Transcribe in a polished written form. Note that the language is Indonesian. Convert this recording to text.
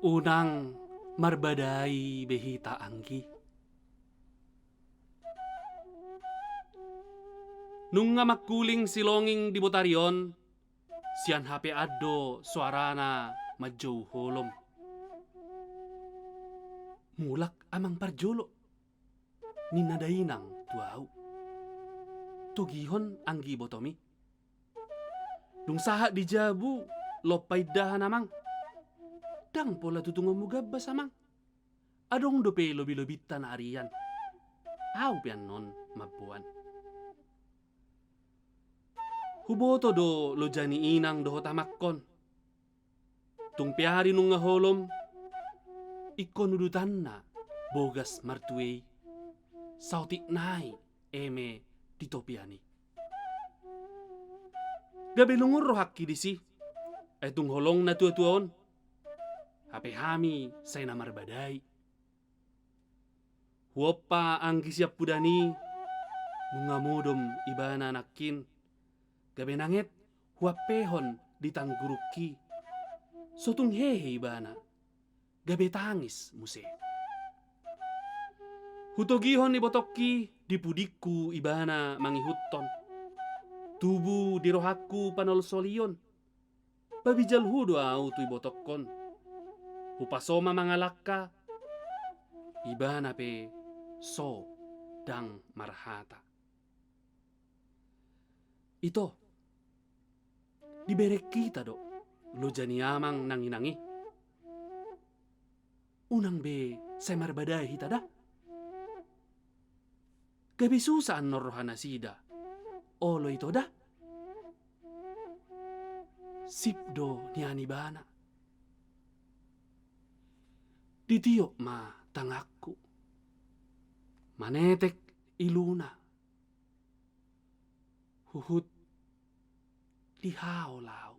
Unang marbadai behita anggi. Nung nga magkuling silonging di Botarion, siyan hape addo suarana madjow holom. Mulak amang parjolo, ninadainang tuaw. Tugihon anggi botomi. Nung saha di jabu, lopay dahan amang. Dang pola tutungong mugabas amang. Adong dope lobi-lobita na arian. Aw pian non mabuan. Huboto do lo jani inang do tamakkon. Tung piari nung nga holom, ikon nudutan na bogas martuei. Sautik nai eme titopiani. Gabi lungur rohaki disi. Ay tung holong na tuon. Hape hami say namarbadai. Huopa ang kisiap pudani. Nunga modom ibana nakin. Gabi nanget huapehon ditangguruki. Sotung hehe ibana. Gabi tangis muse. Hutogihon ni botoki dipudiku ibana mangihuton. Tubu dirohaku panolosolion. Babijal hudo au tu ibotokon. Hupasoma mangalaka. Ibana pe so dang marhata. Ito. Diberek kita do. Lo jani amang nanginangi. Unang be say marbadai hita da. Gabi susaan norohana sida. Olo ito da. Sipdo niani bana. Ditiyok ma tangakku. Manetek iluna. Huhut lihao lao.